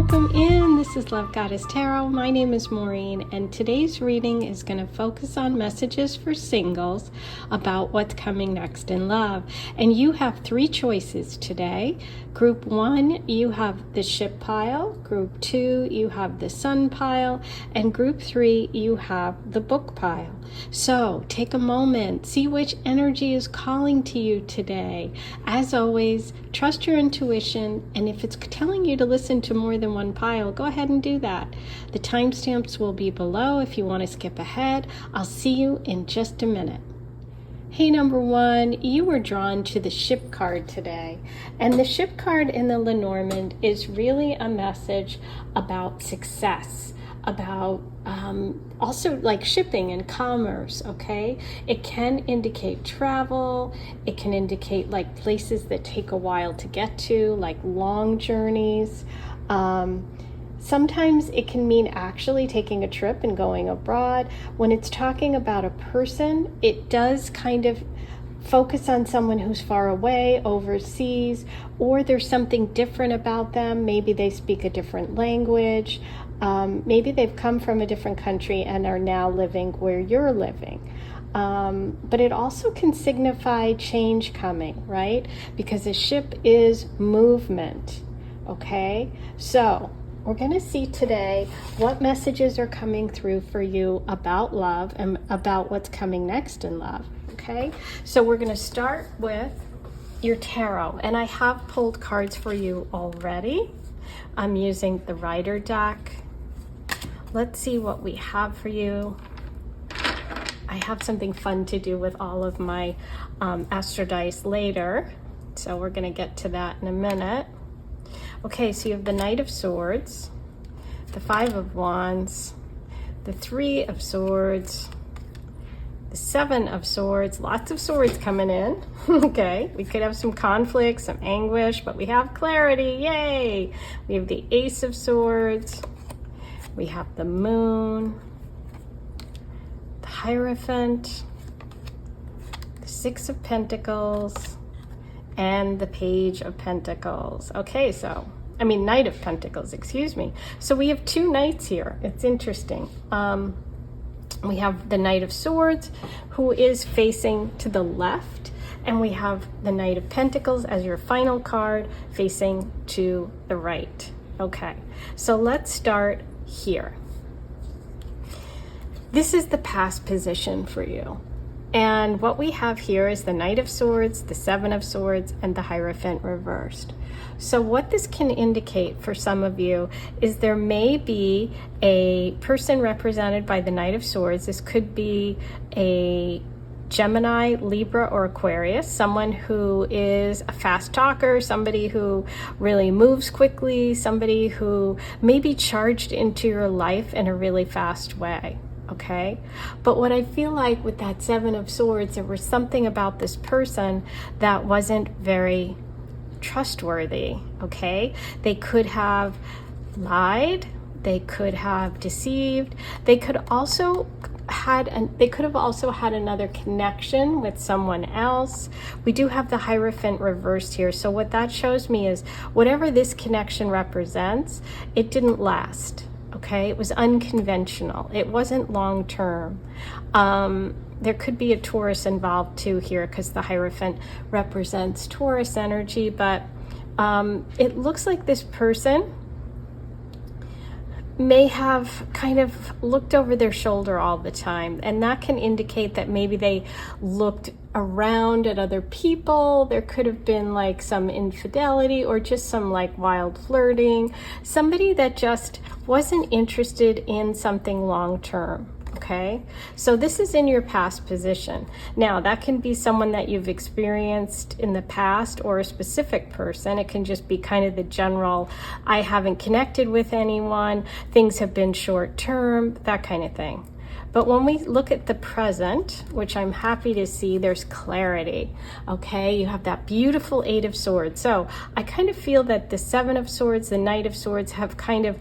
welcome in. This is Love Goddess Tarot. My name is Maureen, and today's reading is going to focus on messages for singles about what's coming next in love. And you have three choices today. Group 1, you have the ship pile. Group 2, you have the sun pile. And group 3, you have the book pile. So take a moment, see which energy is calling to you today. As always, trust your intuition, and if it's telling you to listen to more than one pile, go ahead and do that. The timestamps will be below if you want to skip ahead. I'll see you in just a minute. Hey, number 1, you were drawn to the ship card today. And the ship card in the Lenormand is really a message about success, about also like shipping and commerce, okay? It can indicate travel. It can indicate like places that take a while to get to, like long journeys. Sometimes it can mean actually taking a trip and going abroad. When it's talking about a person, it does kind of focus on someone who's far away, overseas, or there's something different about them. Maybe they speak a different language. Maybe they've come from a different country and are now living where you're living. But it also can signify change coming, right? Because a ship is movement, okay? So we're going to see today what messages are coming through for you about love and about what's coming next in love, okay? So we're going to start with your tarot, and I have pulled cards for you already. I'm using the Rider deck. Let's see what we have for you. I have something fun to do with all of my Astro Dice later, so we're going to get to that in a minute. Okay, so you have the Knight of Swords, the Five of Wands, the Three of Swords, the Seven of Swords, lots of swords coming in. Okay, we could have some conflict, some anguish, but we have clarity, yay! We have the Ace of Swords, we have the Moon, the Hierophant, the Six of Pentacles, and the Page of Pentacles. Okay, Knight of Pentacles, excuse me. So we have two knights here. It's interesting. We have the Knight of Swords, who is facing to the left, and we have the Knight of Pentacles as your final card facing to the right. Okay, so let's start here. This is the past position for you. And what we have here is the Knight of Swords, the Seven of Swords, and the Hierophant reversed. So what this can indicate for some of you is there may be a person represented by the Knight of Swords. This could be a Gemini, Libra, or Aquarius, someone who is a fast talker, somebody who really moves quickly, somebody who may be charged into your life in a really fast way. Okay, but what I feel like with that Seven of Swords, there was something about this person that wasn't very trustworthy. Okay, they could have lied, they could have deceived, they could have also had another connection with someone else. We do have the Hierophant reversed here, so what that shows me is whatever this connection represents, it didn't last. Okay, it was unconventional. It wasn't long term. There could be a Taurus involved too here because the Hierophant represents Taurus energy, but it looks like this person may have kind of looked over their shoulder all the time, and that can indicate that maybe they looked around at other people. There could have been like some infidelity or just some like wild flirting, somebody that just wasn't interested in something long term. Okay, so this is in your past position. Now that can be someone that you've experienced in the past or a specific person. It can just be kind of the general, I haven't connected with anyone, things have been short term, that kind of thing. But when we look at the present, which I'm happy to see, there's clarity. Okay, you have that beautiful Eight of Swords. So I kind of feel that the Seven of Swords, the Knight of Swords have kind of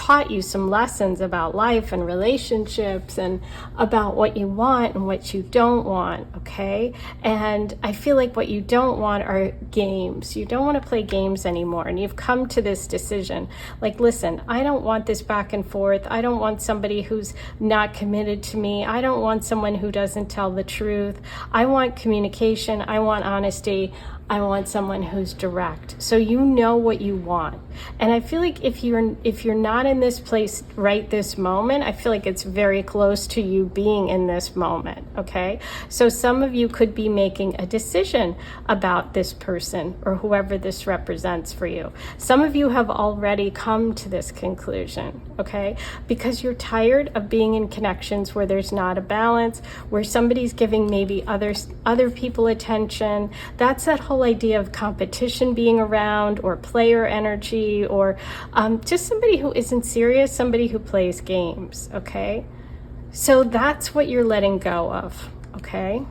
taught you some lessons about life and relationships and about what you want and what you don't want, okay? And I feel like what you don't want are games. You don't want to play games anymore. And you've come to this decision. Like, listen, I don't want this back and forth. I don't want somebody who's not committed to me. I don't want someone who doesn't tell the truth. I want communication. I want honesty. I want someone who's direct. So you know what you want. And I feel like if you're not in this place right this moment, I feel like it's very close to you being in this moment, okay? So some of you could be making a decision about this person or whoever this represents for you. Some of you have already come to this conclusion, okay? Because you're tired of being in connections where there's not a balance, where somebody's giving maybe other people attention. That's that whole idea of competition being around, or player energy, or just somebody who isn't serious, somebody who plays games, okay? So that's what you're letting go of, okay?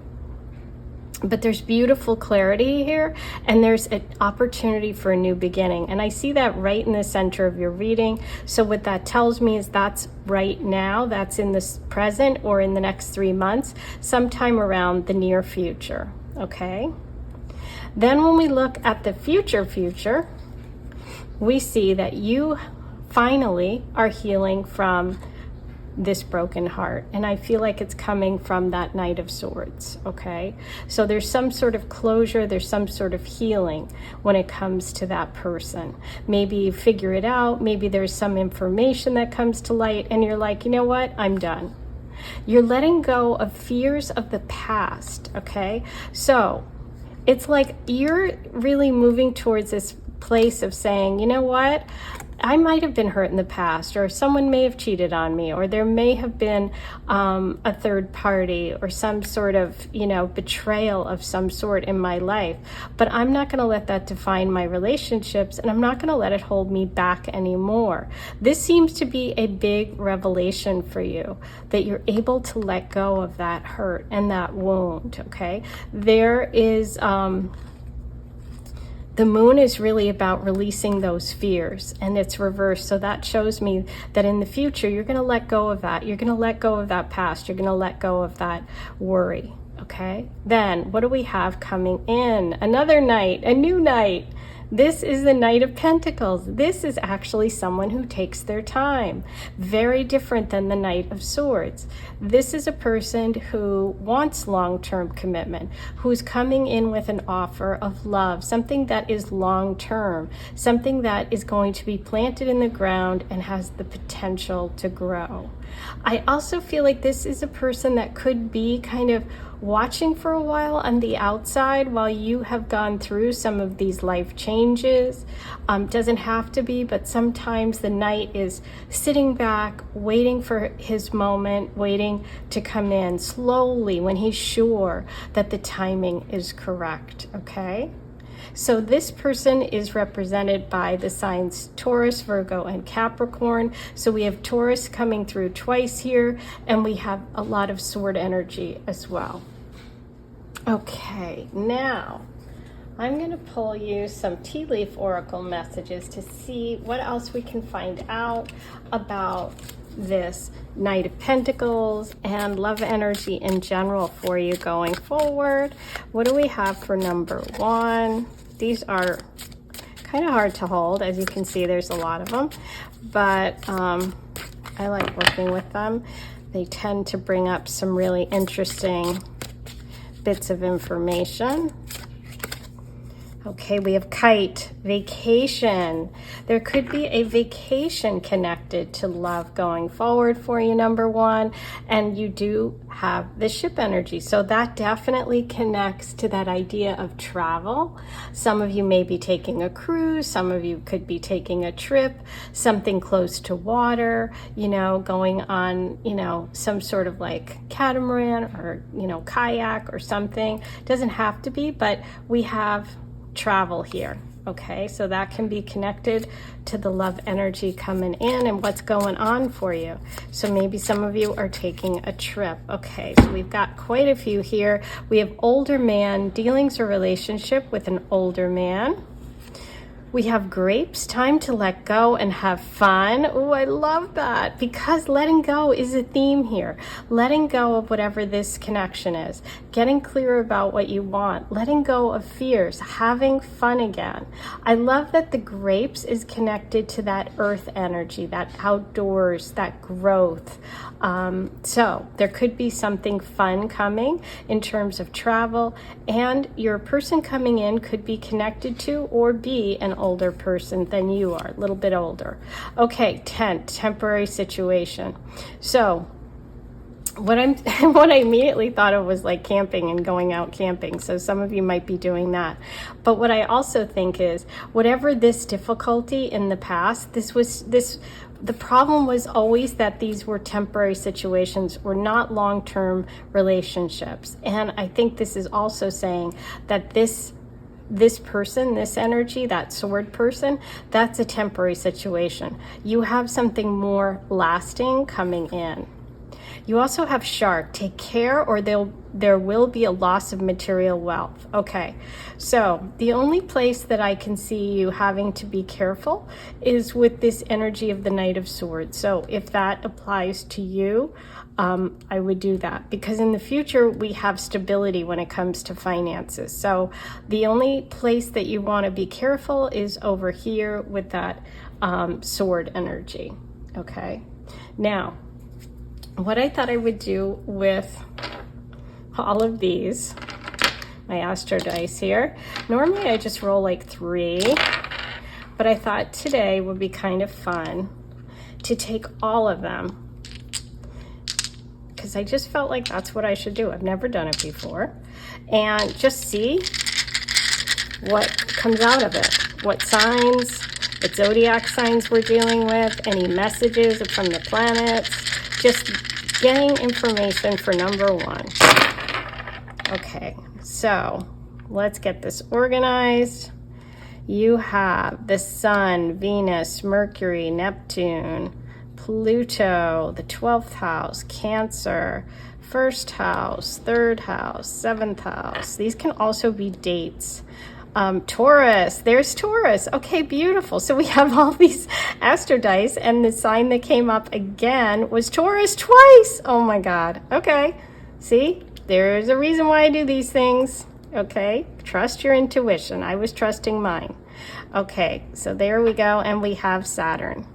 But there's beautiful clarity here, and there's an opportunity for a new beginning. And I see that right in the center of your reading. So what that tells me is that's right now, that's in the present or in the next 3 months, sometime around the near future, okay? Then when we look at the future, we see that you finally are healing from this broken heart. And I feel like it's coming from that Knight of Swords, okay? So there's some sort of closure, there's some sort of healing when it comes to that person. Maybe you figure it out, maybe there's some information that comes to light and you're like, you know what, I'm done. You're letting go of fears of the past, okay? So it's like you're really moving towards this place of saying, you know what, I might have been hurt in the past, or someone may have cheated on me, or there may have been a third party or some sort of, betrayal of some sort in my life. But I'm not going to let that define my relationships, and I'm not going to let it hold me back anymore. This seems to be a big revelation for you, that you're able to let go of that hurt and that wound, okay? There is... The moon is really about releasing those fears, and it's reversed. So that shows me that in the future, you're going to let go of that. You're going to let go of that past. You're going to let go of that worry, okay? Then what do we have coming in? Another knight, a new knight. This is the Knight of Pentacles. This is actually someone who takes their time. Very different than the Knight of Swords. This is a person who wants long-term commitment, who's coming in with an offer of love, something that is long-term, something that is going to be planted in the ground and has the potential to grow. I also feel like this is a person that could be kind of watching for a while on the outside while you have gone through some of these life changes. Doesn't have to be, but sometimes the knight is sitting back, waiting for his moment, waiting to come in slowly when he's sure that the timing is correct, okay? So this person is represented by the signs Taurus, Virgo, and Capricorn. So we have Taurus coming through twice here, and we have a lot of sword energy as well. Okay, now I'm going to pull you some tea leaf oracle messages to see what else we can find out about this Knight of Pentacles and love energy in general for you going forward. What do we have for number 1? These are kind of hard to hold. As you can see, there's a lot of them, but I like working with them. They tend to bring up some really interesting bits of information. Okay, we have kite, vacation. There could be a vacation connected to love going forward for you, number 1. And you do have the ship energy. So that definitely connects to that idea of travel. Some of you may be taking a cruise. Some of you could be taking a trip, something close to water, going on, some sort of like catamaran or, kayak or something. Doesn't have to be, but we have travel here, okay? So that can be connected to the love energy coming in and what's going on for you. So maybe some of you are taking a trip. Okay, so we've got quite a few here. We have older man, dealings or relationship with an older man. We have grapes, time to let go and have fun. Oh, I love that, because letting go is a theme here. Letting go of whatever this connection is, getting clear about what you want, letting go of fears, having fun again. I love that the grapes is connected to that earth energy, that outdoors, that growth. So there could be something fun coming in terms of travel, and your person coming in could be connected to or be an older person than you are, a little bit older. Okay, temporary situation. So what I immediately thought of was like camping and going out camping. So some of you might be doing that. But what I also think is, whatever this difficulty in the past, the problem was always that these were temporary situations, or not long-term relationships. And I think this is also saying that this person, this energy, that sword person, that's a temporary situation. You have something more lasting coming in. You also have shark. Take care, or there will be a loss of material wealth. Okay, so the only place that I can see you having to be careful is with this energy of the Knight of Swords. So if that applies to you, I would do that, because in the future we have stability when it comes to finances. So the only place that you want to be careful is over here with that sword energy. Okay, now what I thought I would do with all of these, my astro dice here, normally I just roll like 3, but I thought today would be kind of fun to take all of them, because I just felt like that's what I should do. I've never done it before, and just see what comes out of it, what signs, what zodiac signs we're dealing with, any messages from the planets, just getting information for number 1. Okay, so let's get this organized. You have the Sun, Venus, Mercury, Neptune, Pluto, the 12th house, Cancer, 1st house, 3rd house, 7th house. These can also be dates. Taurus, there's Taurus. Okay, beautiful. So we have all these astro dice, and the sign that came up again was Taurus twice. Oh my God. Okay, see, there's a reason why I do these things. Okay, trust your intuition. I was trusting mine. Okay, so there we go, and we have Saturn.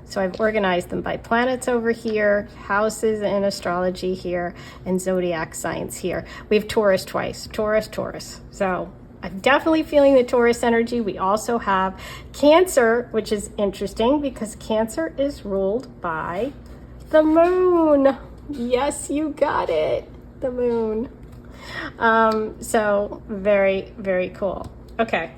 So I've organized them by planets over here, houses in astrology here, and zodiac signs here. We have Taurus twice, Taurus. So I'm definitely feeling the Taurus energy. We also have Cancer, which is interesting because Cancer is ruled by the moon. Yes, you got it, the moon. So very, very cool. Okay.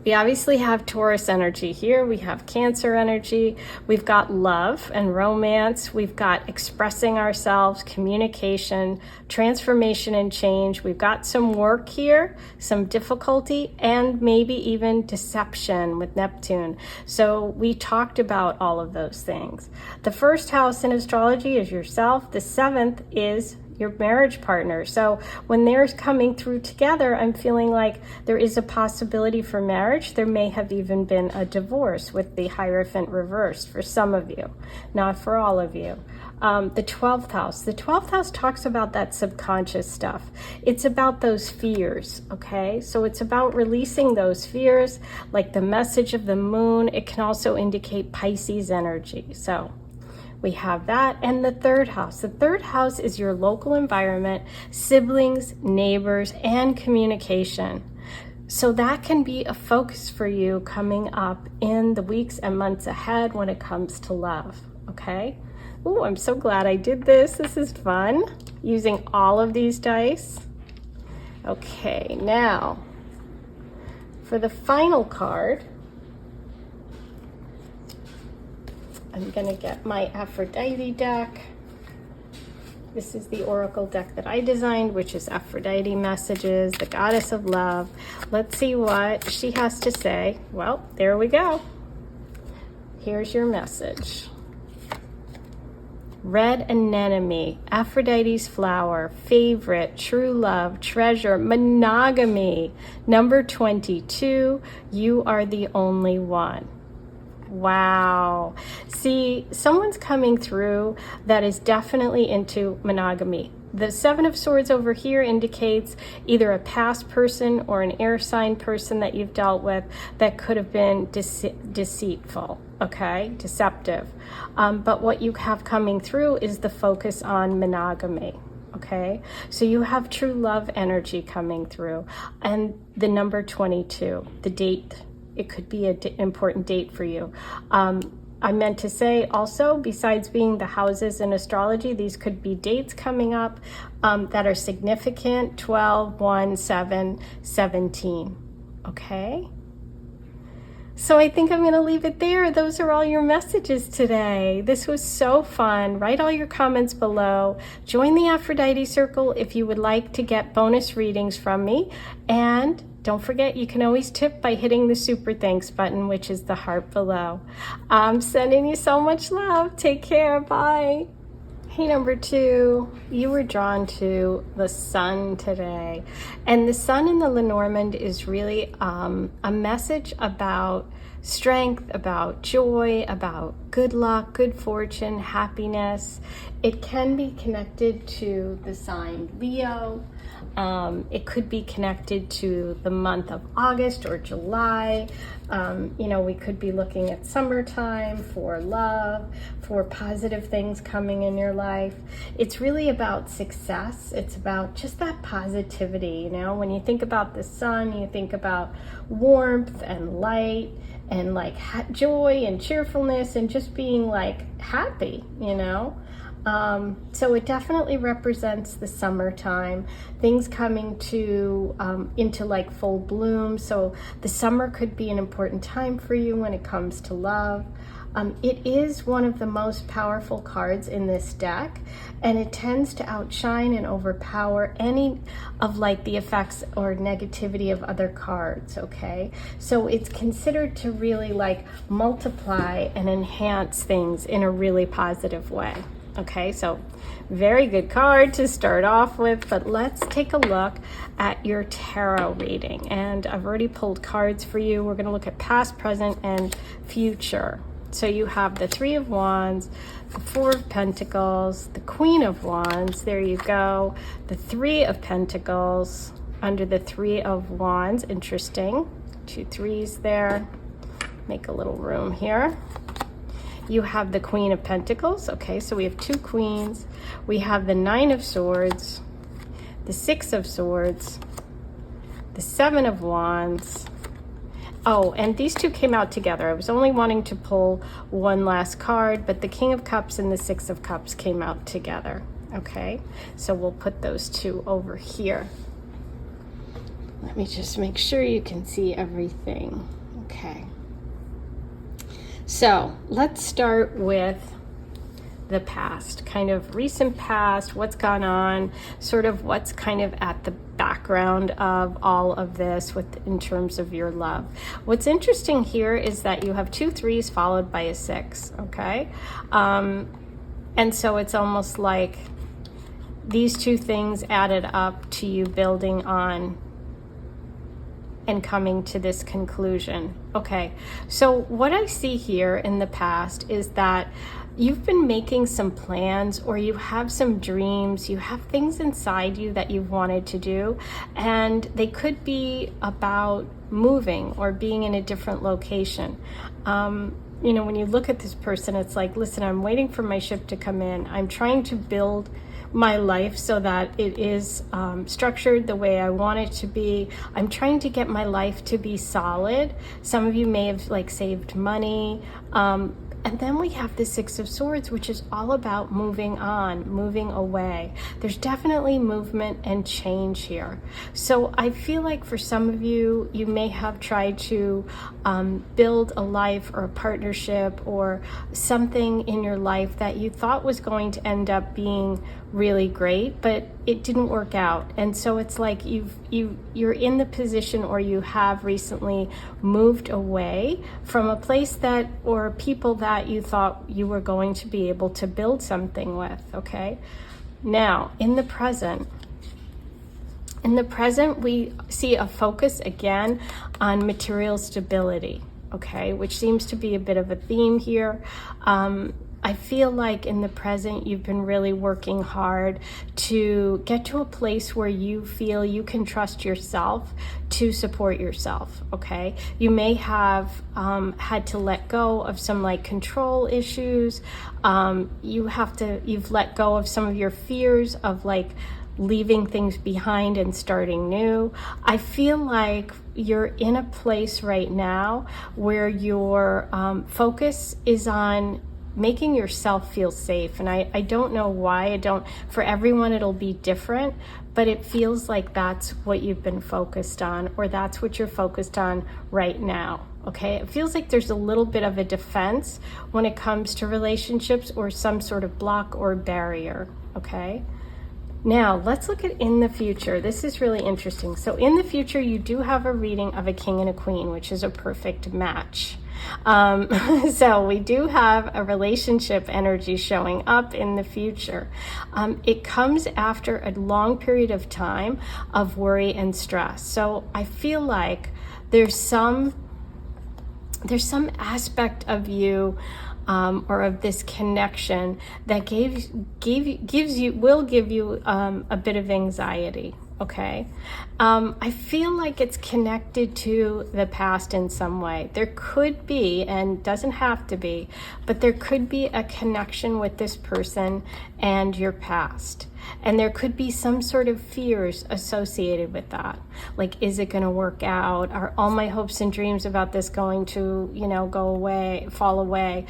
We obviously have Taurus energy here. We have Cancer energy. We've got love and romance. We've got expressing ourselves, communication, transformation and change. We've got some work here, some difficulty, and maybe even deception with Neptune. So we talked about all of those things. The 1st house in astrology is yourself. The 7th is your marriage partner. So when they're coming through together, I'm feeling like there is a possibility for marriage. There may have even been a divorce with the Hierophant reversed for some of you, not for all of you. The 12th house. The 12th house talks about that subconscious stuff. It's about those fears, okay? So it's about releasing those fears, like the message of the moon. It can also indicate Pisces energy. So we have that. And the 3rd house. The 3rd house is your local environment, siblings, neighbors, and communication. So that can be a focus for you coming up in the weeks and months ahead when it comes to love, okay? Oh, I'm so glad I did this. This is fun, using all of these dice. Okay, now for the final card, I'm gonna get my Aphrodite deck. This is the oracle deck that I designed, which is Aphrodite messages, the goddess of love. Let's see what she has to say. Well, there we go. Here's your message. red anemone, Aphrodite's flower, favorite, true love, treasure, monogamy. Number 22, you are the only one. Wow. See, someone's coming through that is definitely into monogamy. The Seven of Swords over here indicates either a past person or an air sign person that you've dealt with that could have been deceitful, okay, deceptive. But what you have coming through is the focus on monogamy. Okay, so you have true love energy coming through, and the number 22, the date. It could be an important date for you. I meant to say also, besides being the houses in astrology, these could be dates coming up that are significant, 12, 1, 7, 17, okay? So I think I'm gonna leave it there. Those are all your messages today. This was so fun. Write all your comments below. Join the Aphrodite Circle if you would like to get bonus readings from me. And don't forget, you can always tip by hitting the super thanks button, which is the heart below. I'm sending you so much love. Take care. Bye. Hey, number 2, you were drawn to the sun today. And the sun in the Lenormand is really a message about strength, about joy, about good luck, good fortune, happiness. It can be connected to the sign Leo. It could be connected to the month of August or July. You know, we could be looking at summertime for love, for positive things coming in your life. It's really about success. It's about just that positivity. You know, when you think about the sun, you think about warmth and light and like joy and cheerfulness and just being like happy, you know. So it definitely represents the summertime, things coming to into like full bloom. So the summer could be an important time for you when it comes to love. It is one of the most powerful cards in this deck, and it tends to outshine and overpower any of like the effects or negativity of other cards, okay? So it's considered to really like multiply and enhance things in a really positive way. Okay, so very good card to start off with, but let's take a look at your tarot reading. And I've already pulled cards for you. We're going to look at past, present, and future. So you have the Three of Wands, the Four of Pentacles, the Queen of Wands, there you go, the Three of Pentacles under the Three of Wands, interesting, 2 threes there, make a little room here. You have the Queen of Pentacles. Okay, so we have 2 queens. We have the Nine of Swords, the Six of Swords, the Seven of Wands. Oh, and these 2 came out together. I was only wanting to pull one last card, but the King of Cups and the Six of Cups came out together. Okay, so we'll put those 2 over here. Let me just make sure you can see everything. Okay. So let's start with the past, kind of recent past, what's gone on, sort of what's kind of at the background of all of this in terms of your love. What's interesting here is that you have 2 threes followed by a 6, okay? And so it's almost like these 2 things added up to you building on and coming to this conclusion. Okay, so what I see here in the past is that you've been making some plans, or you have some dreams, you have things inside you that you've wanted to do, and they could be about moving or being in a different location. You know, when you look at this person, it's like, listen, I'm waiting for my ship to come in. I'm trying to build my life so that it is structured the way I want it to be. I'm trying to get my life to be solid. Some of you may have like saved money. And then we have the Six of Swords, which is all about moving on, moving away. There's definitely movement and change here. So I feel like for some of you, you may have tried to build a life or a partnership or something in your life that you thought was going to end up being really great, but it didn't work out. And so it's like you're in the position, or you have recently moved away from a place that, or people that that you thought you were going to be able to build something with, okay? Now, in the present, we see a focus again on material stability, okay, which seems to be a bit of a theme here. I feel like in the present, you've been really working hard to get to a place where you feel you can trust yourself to support yourself, okay? You may have had to let go of some like control issues. You've let go of some of your fears of like leaving things behind and starting new. I feel like you're in a place right now where your focus is on making yourself feel safe. And I don't know why. For everyone, it'll be different, but it feels like that's what you've been focused on, or that's what you're focused on right now. Okay, it feels like there's a little bit of a defense when it comes to relationships or some sort of block or barrier. Okay. Now, let's look at in the future. This is really interesting. So in the future, you do have a reading of a king and a queen, which is a perfect match. So we do have a relationship energy showing up in the future. It comes after a long period of time of worry and stress. So I feel like there's some aspect of you or of this connection that will give you a bit of anxiety. Okay. I feel like it's connected to the past in some way. There could be, and doesn't have to be, but there could be a connection with this person and your past. And there could be some sort of fears associated with that. Like, is it going to work out? Are all my hopes and dreams about this going to, fall away?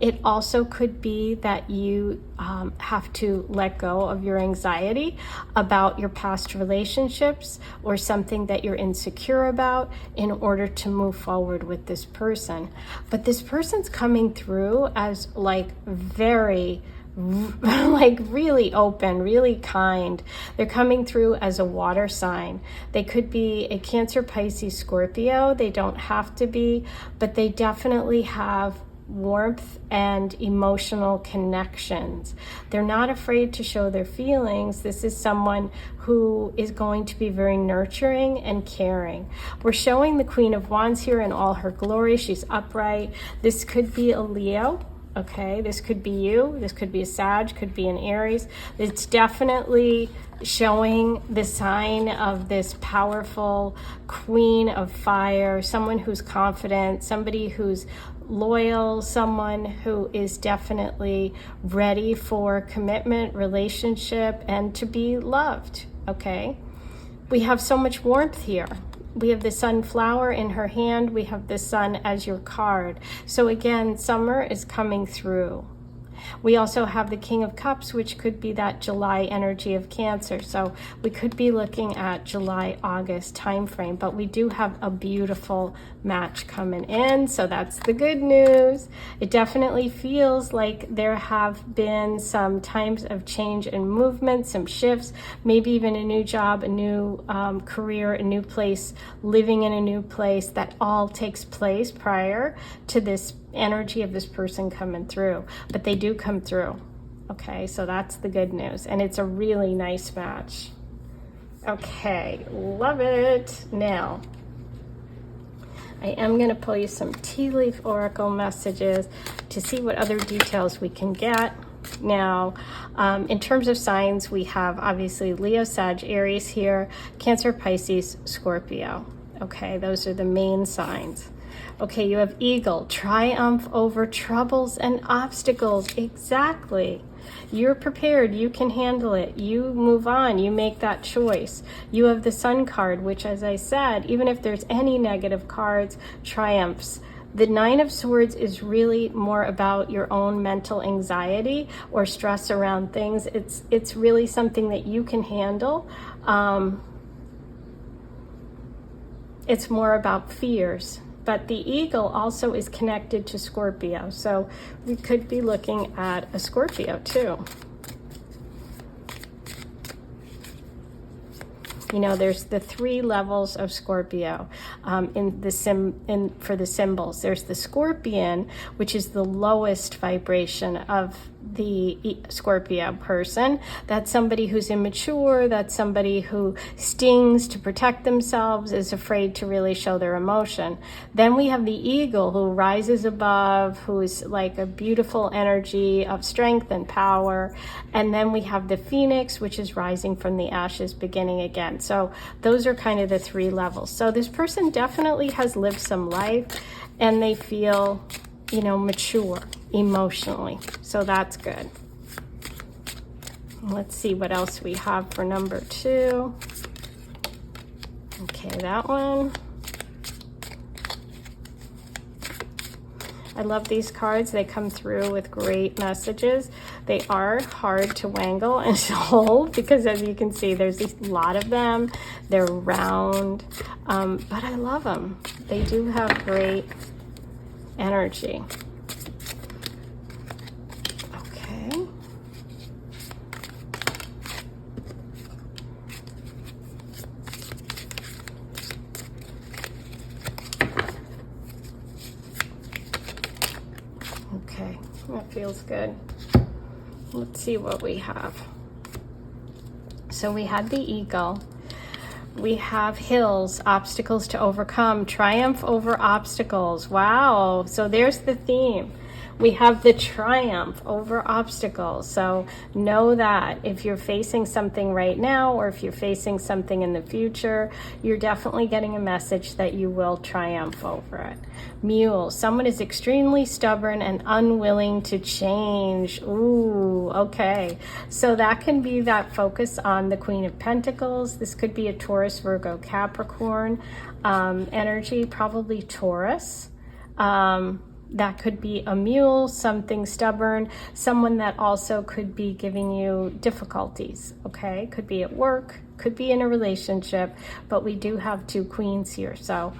It also could be that you have to let go of your anxiety about your past relationships or something that you're insecure about in order to move forward with this person. But this person's coming through as like very really open, really kind. They're coming through as a water sign. They could be a Cancer, Pisces, Scorpio. They don't have to be, but they definitely have warmth and emotional connections. They're not afraid to show their feelings. This is someone who is going to be very nurturing and caring. We're showing the Queen of Wands here in all her glory. She's upright. This could be a Leo. Okay, this could be you, this could be a Sag, could be an Aries. It's definitely showing the sign of this powerful queen of fire, someone who's confident, somebody who's loyal, someone who is definitely ready for commitment, relationship, and to be loved, okay? We have so much warmth here. We have the sunflower in her hand. We have the sun as your card. So again, summer is coming through. We also have the King of Cups, which could be that July energy of Cancer. So we could be looking at July, August timeframe, but we do have a beautiful match coming in. So that's the good news. It definitely feels like there have been some times of change and movement, some shifts, maybe even a new job, a new career, a new place, living in a new place. That all takes place prior to this energy of this person coming through, but they do come through. Okay, so that's the good news, and it's a really nice match. Okay, love it. Now, I am going to pull you some tea leaf oracle messages to see what other details we can get. Now, in terms of signs, we have obviously Leo, Sag, Aries here, Cancer, Pisces, Scorpio. Okay, those are the main signs. Okay, you have Eagle, triumph over troubles and obstacles. Exactly. You're prepared. You can handle it. You move on. You make that choice. You have the Sun card, which, as I said, even if there's any negative cards, triumphs. The Nine of Swords is really more about your own mental anxiety or stress around things. It's really something that you can handle. It's more about fears. But the eagle also is connected to Scorpio. So we could be looking at a Scorpio too. You know, there's the 3 levels of Scorpio for the symbols. There's the Scorpion, which is the lowest vibration of the Scorpio person. That's somebody who's immature. That's somebody who stings to protect themselves, is afraid to really show their emotion. Then we have the Eagle, who rises above, who is like a beautiful energy of strength and power. And then we have the Phoenix, which is rising from the ashes, beginning again. So those are kind of the 3 levels. So this person definitely has lived some life, and they feel, you know, mature emotionally. So that's good. Let's see what else we have for number 2. Okay, that one. I love these cards. They come through with great messages. They are hard to wangle and to hold because, as you can see, there's a lot of them. They're round, but I love them. They do have great energy. Okay. Okay, that feels good. Let's see what we have. So we had the Eagle. We have hills, obstacles to overcome, triumph over obstacles. Wow, so there's the theme. We have the triumph over obstacles. So know that if you're facing something right now, or if you're facing something in the future, you're definitely getting a message that you will triumph over it. Mule, someone is extremely stubborn and unwilling to change. Ooh, okay. So that can be that focus on the Queen of Pentacles. This could be a Taurus, Virgo, Capricorn energy, probably Taurus. That could be a mule, something stubborn, someone that also could be giving you difficulties, okay? Could be at work, could be in a relationship, but we do have 2 queens here, so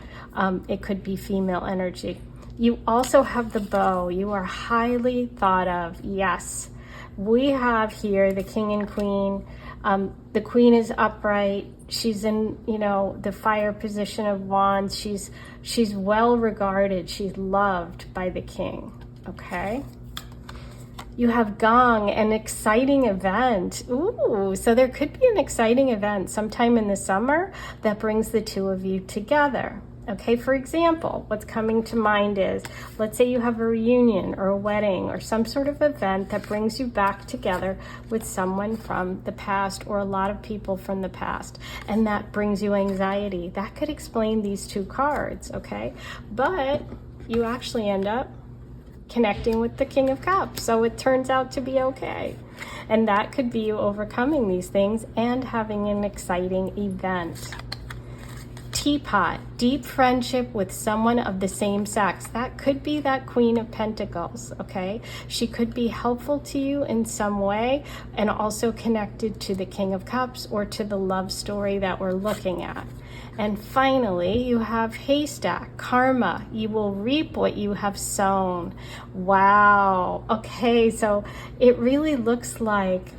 it could be female energy. You also have the Bow. You are highly thought of, yes. We have here the King and Queen. The Queen is upright. She's in, you know, the fire position of wands. She's well regarded. She's loved by the King. Okay. You have Gong, an exciting event. Ooh, so there could be an exciting event sometime in the summer that brings the 2 of you together. Okay, for example, what's coming to mind is, let's say you have a reunion or a wedding or some sort of event that brings you back together with someone from the past, or a lot of people from the past, and that brings you anxiety. That could explain these 2 cards, okay? But you actually end up connecting with the King of Cups, so it turns out to be okay. And that could be you overcoming these things and having an exciting event. Teapot, deep friendship with someone of the same sex. That could be that Queen of Pentacles, okay? She could be helpful to you in some way, and also connected to the King of Cups or to the love story that we're looking at. And finally, you have Haystack, karma. You will reap what you have sown. Wow. Okay, so it really looks like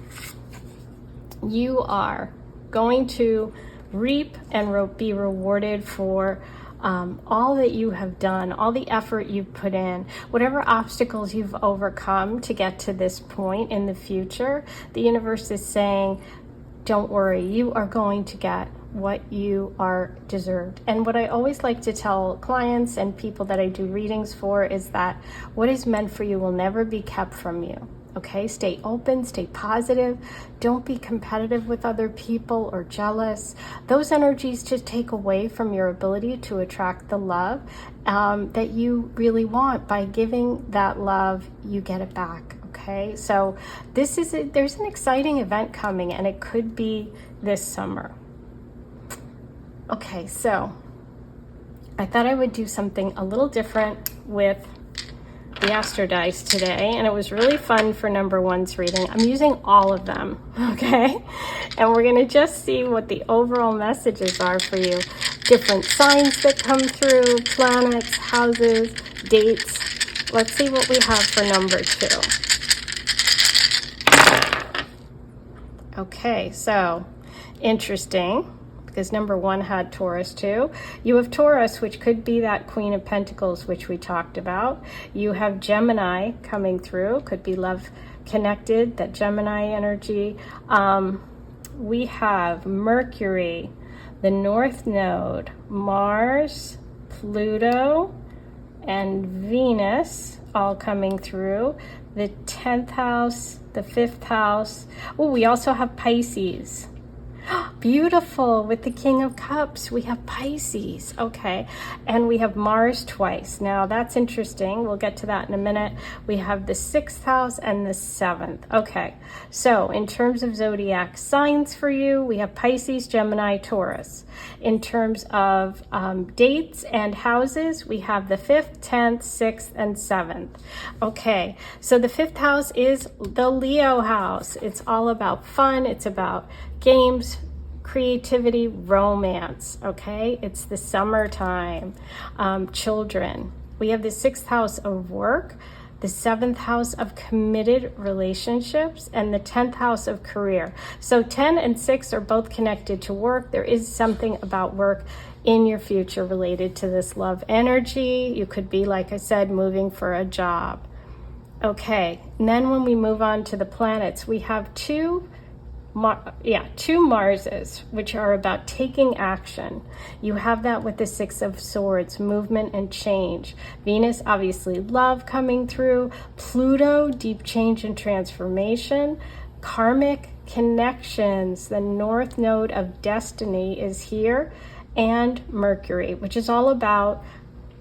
you are going to reap and be rewarded for all that you have done, all the effort you've put in, whatever obstacles you've overcome to get to this point in the future. The universe is saying, don't worry, you are going to get what you are deserved. And what I always like to tell clients and people that I do readings for is that what is meant for you will never be kept from you. Okay, stay open, stay positive. Don't be competitive with other people or jealous. Those energies just take away from your ability to attract the love that you really want. By giving that love, you get it back. Okay, so there's an exciting event coming, and it could be this summer. Okay, so I thought I would do something a little different with the Astro Dice today, and it was really fun for number 1's reading. I'm using all of them, okay? And we're going to just see what the overall messages are for you. Different signs that come through, planets, houses, dates. Let's see what we have for number 2. Okay, so interesting. because number 1 had Taurus too. You have Taurus, which could be that Queen of Pentacles, which we talked about. You have Gemini coming through, could be love connected, that Gemini energy. We have Mercury, the North Node, Mars, Pluto, and Venus all coming through. The 10th house, the 5th house. Oh, we also have Pisces. Beautiful, with the King of Cups, we have Pisces, okay, and we have Mars twice. Now that's interesting, we'll get to that in a minute. We have the 6th house and the 7th. Okay, so in terms of zodiac signs for you, we have Pisces, Gemini, Taurus. In terms of dates and houses, we have the 5th, 10th, 6th, and 7th. Okay, so the 5th house is the Leo house. It's all about fun, it's about games, creativity, romance, okay? It's the summertime, children. We have the 6th house of work, the 7th house of committed relationships, and the 10th house of career. So 10 and 6 are both connected to work. There is something about work in your future related to this love energy. You could be, like I said, moving for a job. Okay, and then when we move on to the planets, we have two Marses, which are about taking action. You have that with the 6 of Swords, movement and change. Venus, obviously love coming through. Pluto, deep change and transformation. Karmic connections, the North Node of destiny is here. And Mercury, which is all about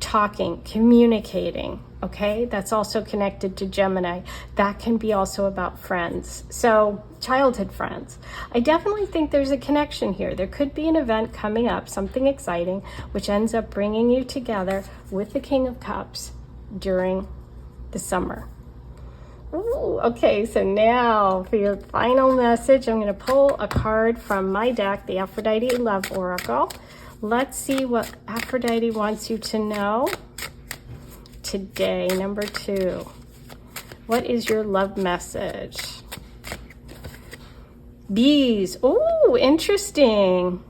talking, communicating. Okay, that's also connected to Gemini. That can be also about friends. So childhood friends. I definitely think there's a connection here. There could be an event coming up, something exciting, which ends up bringing you together with the King of Cups during the summer. Ooh, okay, so now for your final message, I'm going to pull a card from my deck, the Aphrodite Love Oracle. Let's see what Aphrodite wants you to know today. Number 2. What is your love message? Bees. Oh, interesting.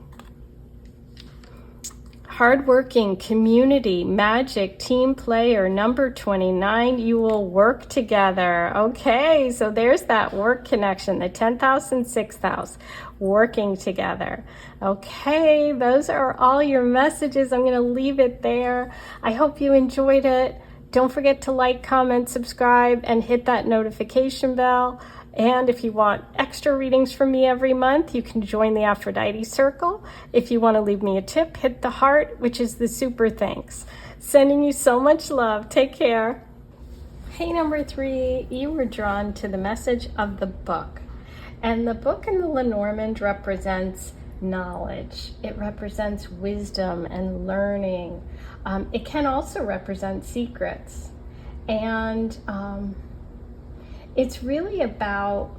Hardworking, community, magic, team player. Number 29, you will work together. Okay, so there's that work connection, the 10th house and 6th house, working together. Okay, those are all your messages. I'm going to leave it there. I hope you enjoyed it. Don't forget to like, comment, subscribe, and hit that notification bell. And if you want extra readings from me every month, you can join the Aphrodite Circle. If you want to leave me a tip, hit the heart, which is the super thanks. Sending you so much love. Take care. Hey, number 3, you were drawn to the message of the book. And the book in the Lenormand represents knowledge. It represents wisdom and learning. It can also represent secrets. And it's really about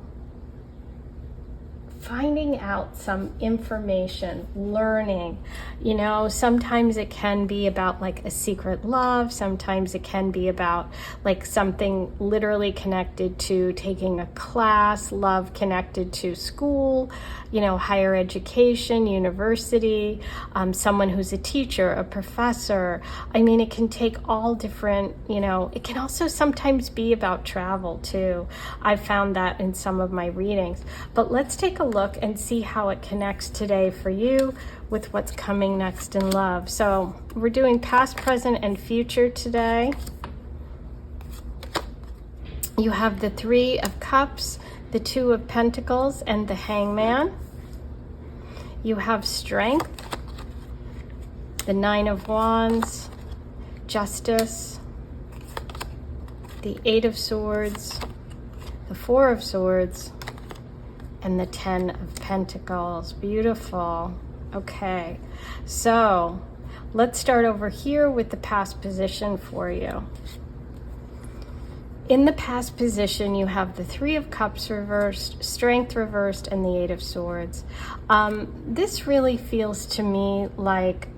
finding out some information, learning. You know, sometimes it can be about like a secret love. Sometimes it can be about like something literally connected to taking a class, love connected to school, you know, higher education, university, someone who's a teacher, a professor. I mean, it can take all different, you know, it can also sometimes be about travel too. I've found that in some of my readings. But let's take a look and see how it connects today for you with what's coming next in love. So we're doing past, present, and future today. You have the 3 of Cups, the 2 of Pentacles, and the Hangman. You have Strength, the 9 of Wands, Justice, the 8 of Swords, the 4 of Swords, and the 10 of Pentacles. Beautiful. Okay, so let's start over here with the past position for you. In the past position, you have the 3 of Cups reversed, Strength reversed, and the 8 of Swords. This really feels to me like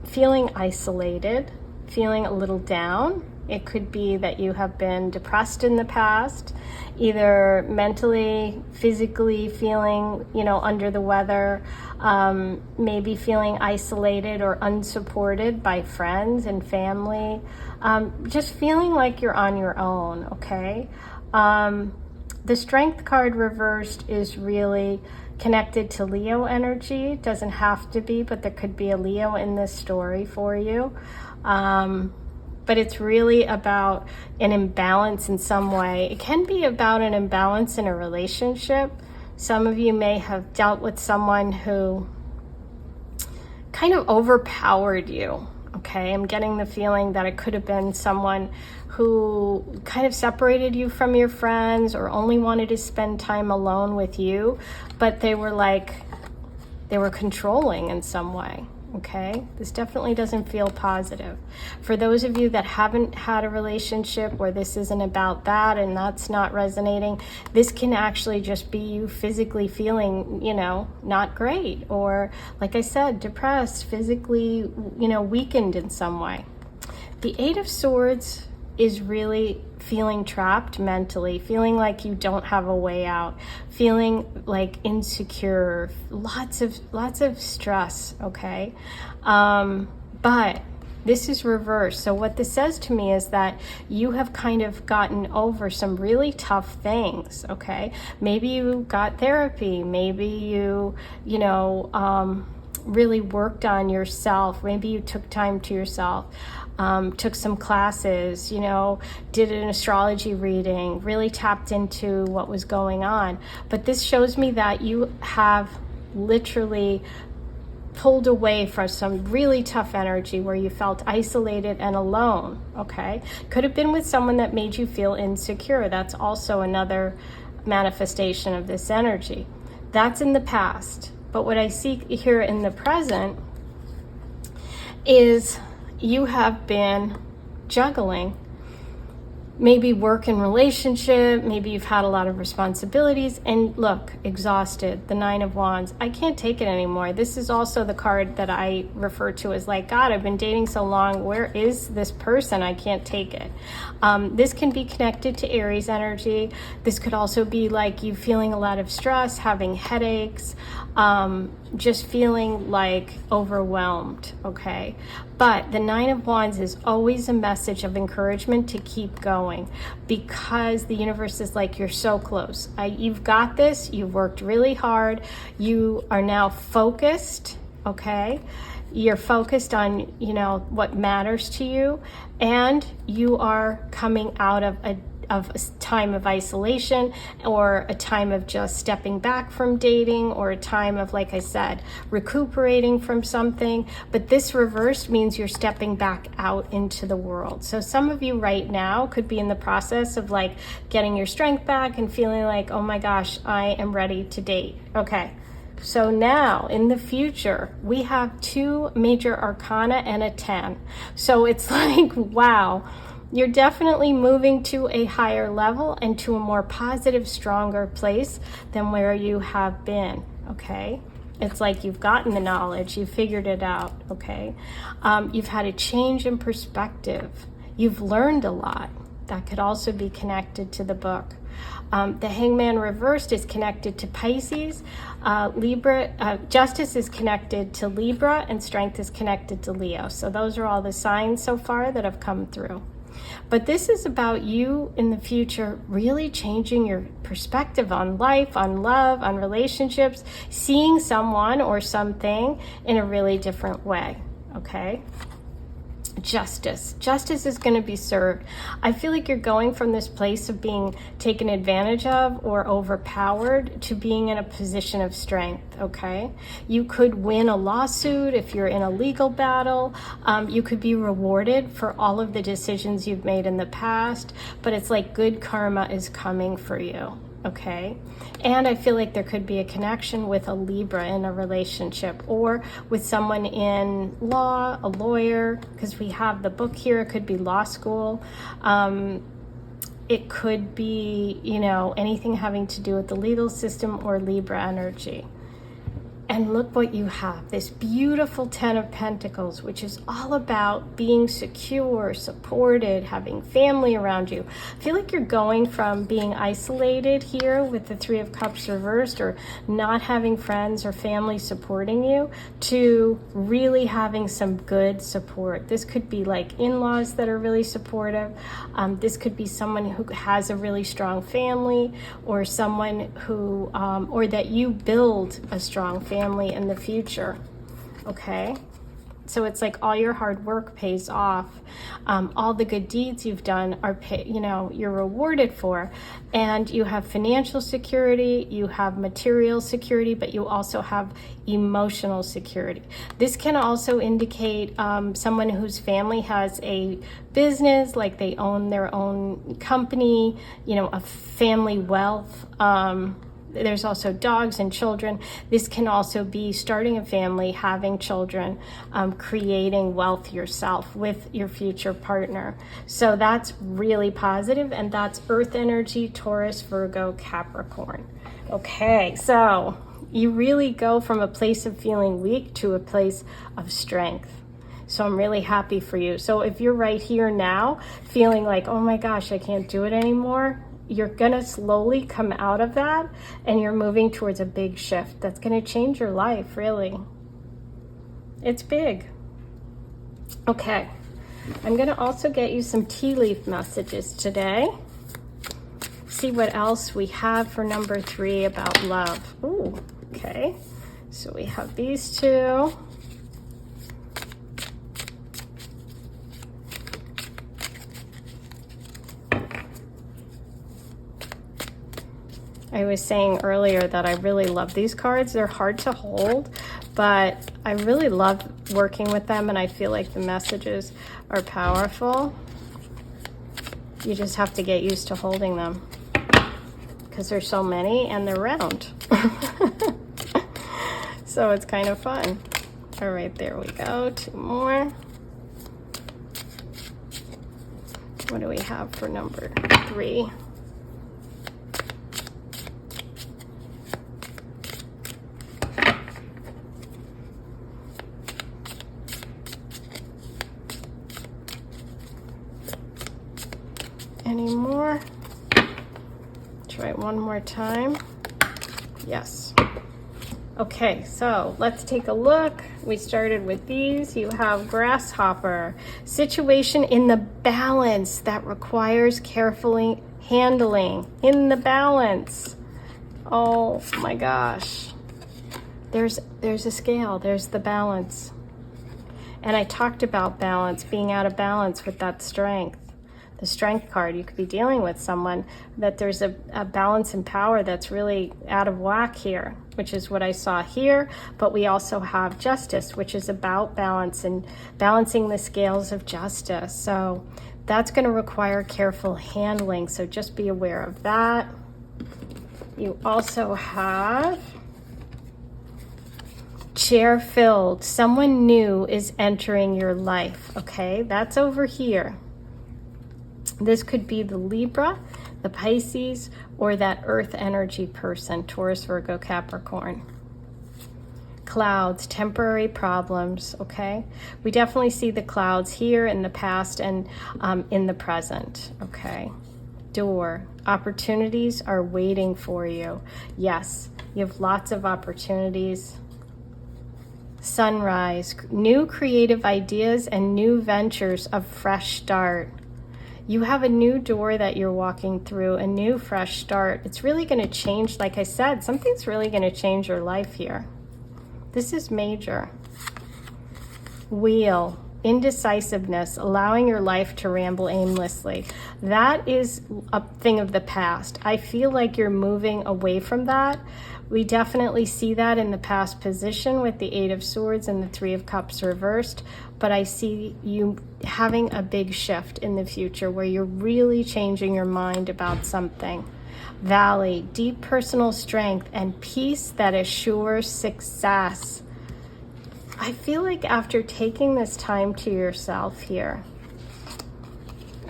feeling isolated, feeling a little down. It could be that you have been depressed in the past, either mentally, physically feeling, under the weather, maybe feeling isolated or unsupported by friends and family, just feeling like you're on your own, okay? The Strength card reversed is really connected to Leo energy. It doesn't have to be, but there could be a Leo in this story for you. But it's really about an imbalance in some way. It can be about an imbalance in a relationship. Some of you may have dealt with someone who kind of overpowered you, okay? I'm getting the feeling that it could have been someone who kind of separated you from your friends or only wanted to spend time alone with you, but they were controlling in some way. Okay, this definitely doesn't feel positive. For those of you that haven't had a relationship where this isn't about that and that's not resonating, this can actually just be you physically feeling, not great, or like I said, depressed, physically, weakened in some way. The Eight of Swords is really feeling trapped mentally, feeling like you don't have a way out, feeling like insecure, lots of stress, okay? But this is reversed. So what this says to me is that you have kind of gotten over some really tough things, okay? Maybe you got therapy, maybe you really worked on yourself, maybe you took time to yourself, took some classes, did an astrology reading, really tapped into what was going on. But this shows me that you have literally pulled away from some really tough energy where you felt isolated and alone, okay? Could have been with someone that made you feel insecure. That's also another manifestation of this energy. That's in the past. But what I see here in the present is you have been juggling maybe work and relationship, maybe you've had a lot of responsibilities, and look, exhausted, the Nine of Wands. I can't take it anymore. This is also the card that I refer to as like, God, I've been dating so long, where is this person? I can't take it. This can be connected to Aries energy. This could also be like you feeling a lot of stress, having headaches, just feeling like overwhelmed, okay? But the Nine of Wands is always a message of encouragement to keep going, because the universe is like, you're so close. You've got this. You've worked really hard. You are now focused, okay? You're focused on, what matters to you, and you are coming out of a time of isolation, or a time of just stepping back from dating, or a time of, like I said, recuperating from something. But this reversed means you're stepping back out into the world. So some of you right now could be in the process of like getting your strength back and feeling like, oh my gosh, I am ready to date. Okay. So now in the future, we have 2 major arcana and a 10. So it's like, wow, you're definitely moving to a higher level and to a more positive, stronger place than where you have been, okay? It's like you've gotten the knowledge, you've figured it out, okay? You've had a change in perspective. You've learned a lot. That could also be connected to the book. The Hangman reversed is connected to Pisces. Justice is connected to Libra, and Strength is connected to Leo. So those are all the signs so far that have come through. But this is about you in the future really changing your perspective on life, on love, on relationships, seeing someone or something in a really different way, okay? Justice is going to be served. I feel like you're going from this place of being taken advantage of or overpowered to being in a position of strength, okay? You could win a lawsuit if you're in a legal battle. You could be rewarded for all of the decisions you've made in the past, but it's like good karma is coming for you, okay? And I feel like there could be a connection with a Libra in a relationship, or with someone in law, a lawyer, because we have the book here. It could be law school. It could be, anything having to do with the legal system or Libra energy. And look what you have, this beautiful 10 of Pentacles, which is all about being secure, supported, having family around you. I feel like you're going from being isolated here with the 3 of Cups reversed, or not having friends or family supporting you, to really having some good support. This could be like in-laws that are really supportive. This could be someone who has a really strong family, or someone who, or that you build a strong family in the future. Okay, so it's like all your hard work pays off. All the good deeds you've done are you're rewarded for, and you have financial security, you have material security, but you also have emotional security. This can also indicate someone whose family has a business, like they own their own company, a family wealth. There's also dogs and children. This can also be starting a family, having children, creating wealth yourself with your future partner. So that's really positive, and that's Earth energy, Taurus, Virgo, Capricorn. Okay, so you really go from a place of feeling weak to a place of strength. So I'm really happy for you. So if you're right here now feeling like, oh my gosh, I can't do it anymore, you're going to slowly come out of that, and you're moving towards a big shift that's going to change your life, really. It's big. Okay. I'm going to also get you some tea leaf messages today. See what else we have for number 3 about love. Ooh, okay. So we have these two. I was saying earlier that I really love these cards. They're hard to hold, but I really love working with them, and I feel like the messages are powerful. You just have to get used to holding them because there's so many and they're round. So it's kind of fun. All right, there we go. 2 more. What do we have for number 3? Any more? Try it one more time. Yes. Okay, so let's take a look. We started with these. You have grasshopper. Situation in the balance that requires carefully handling. In the balance. Oh my gosh. There's a scale. There's the balance. And I talked about balance, being out of balance with that strength. The strength card, you could be dealing with someone that there's a balance and power that's really out of whack here, which is what I saw here. But we also have justice, which is about balance and balancing the scales of justice. So that's going to require careful handling. So just be aware of that. You also have chair filled. Someone new is entering your life. Okay, that's over here. This could be the Libra, the Pisces, or that earth energy person, Taurus, Virgo, Capricorn. Clouds, temporary problems, okay? We definitely see the clouds here in the past and in the present, okay? Door, opportunities are waiting for you. Yes, you have lots of opportunities. Sunrise, new creative ideas and new ventures, of fresh start. You have a new door that you're walking through, a new fresh start. It's really going to change, like I said, something's really going to change your life here. This is major. Wheel, indecisiveness, allowing your life to ramble aimlessly. That is a thing of the past. I feel like you're moving away from that. We definitely see that in the past position with the 8 of Swords and the 3 of Cups reversed, but I see you having a big shift in the future where you're really changing your mind about something. Valley, deep personal strength and peace that assures success. I feel like after taking this time to yourself here,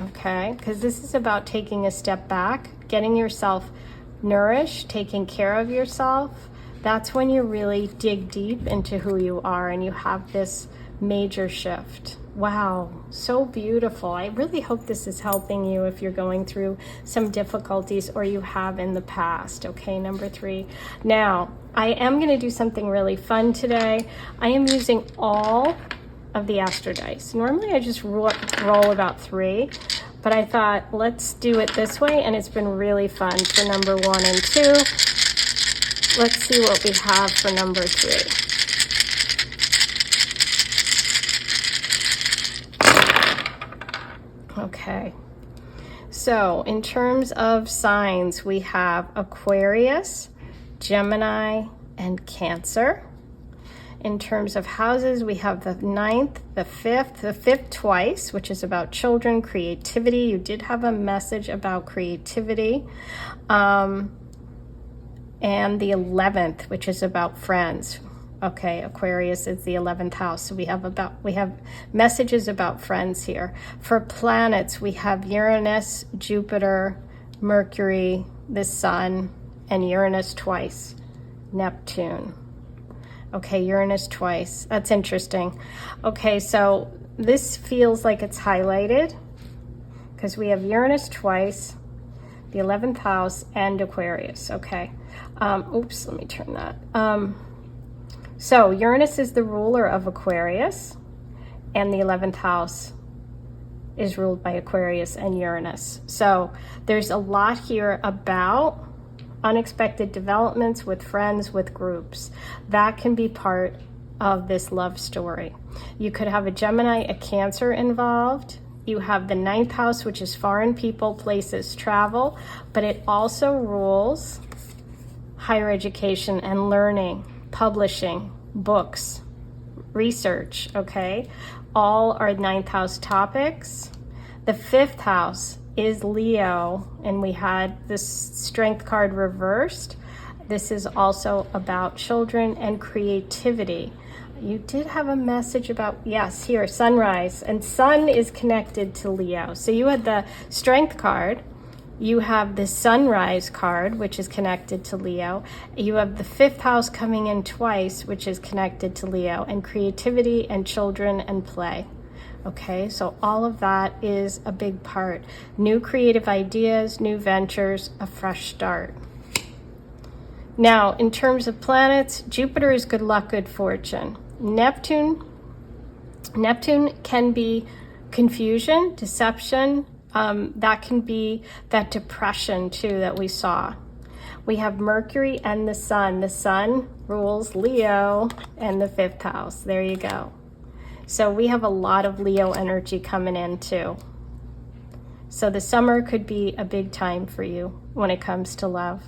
okay, because this is about taking a step back, getting yourself nourished, taking care of yourself, that's when you really dig deep into who you are and you have this major shift. Wow, so beautiful. I really hope this is helping you if you're going through some difficulties or you have in the past. Okay, number 3. Now, I am going to do something really fun today. I am using all of the Astro dice. Normally I just roll about 3, but I thought let's do it this way, and it's been really fun for number 1 and 2. Let's see what we have for number 3. Okay, so in terms of signs, we have Aquarius, Gemini, and Cancer. In terms of houses, we have the 9th, the 5th twice, which is about children, creativity. You did have a message about creativity. And the 11th, which is about friends. Okay, Aquarius is the 11th house. So we have messages about friends here. For planets, we have Uranus, Jupiter, Mercury, the Sun, and Uranus twice, Neptune. Okay, Uranus twice. That's interesting. Okay, so this feels like it's highlighted because we have Uranus twice, the 11th house, and Aquarius. Okay. Oops, let me turn that. So Uranus is the ruler of Aquarius, and the 11th house is ruled by Aquarius and Uranus. So there's a lot here about unexpected developments with friends, with groups. That can be part of this love story. You could have a Gemini, a Cancer involved. You have the 9th house, which is foreign people, places, travel, but it also rules higher education and learning, publishing, books, research, okay? All are 9th house topics. The 5th house is Leo, and we had this Strength card reversed. This is also about children and creativity. You did have a message about, yes, here, sunrise, and sun is connected to Leo. So you had the Strength card. You have the sunrise card, which is connected to Leo. You have the 5th house coming in twice, which is connected to Leo, and creativity and children and play. Okay, so all of that is a big part. New creative ideas, new ventures, a fresh start. Now, in terms of planets, Jupiter is good luck, good fortune. Neptune can be confusion, deception. That can be that depression too that we saw. We have Mercury and the Sun. The Sun rules Leo and the 5th house. There you go. So we have a lot of Leo energy coming in too. So the summer could be a big time for you when it comes to love.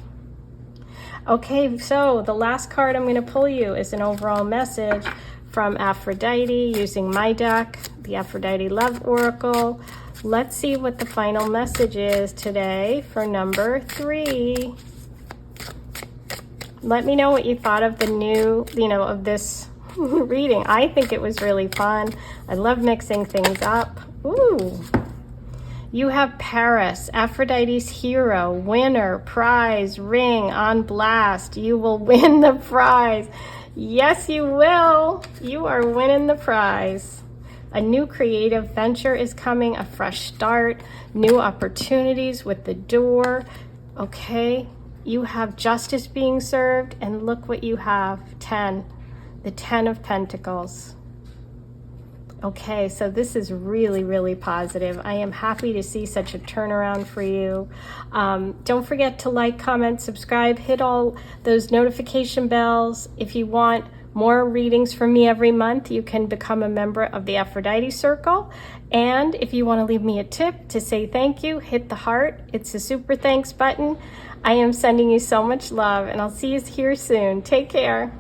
Okay, so the last card I'm going to pull you is an overall message from Aphrodite using my deck, the Aphrodite Love Oracle. Let's see what the final message is today for number 3. Let me know what you thought of the new, of this reading. I think it was really fun. I love mixing things up. Ooh. You have Paris, Aphrodite's hero, winner, prize, ring on blast. You will win the prize. Yes, you will. You are winning the prize. A new creative venture is coming, a fresh start, new opportunities with the door. Okay, you have justice being served, and look what you have, 10, the 10 of Pentacles. Okay, so this is really, really positive. I am happy to see such a turnaround for you. Don't forget to like, comment, subscribe, hit all those notification bells. If you want more readings from me every month, you can become a member of the Aphrodite Circle. And if you want to leave me a tip to say thank you, hit the heart. It's a super thanks button. I am sending you so much love, and I'll see you here soon. Take care.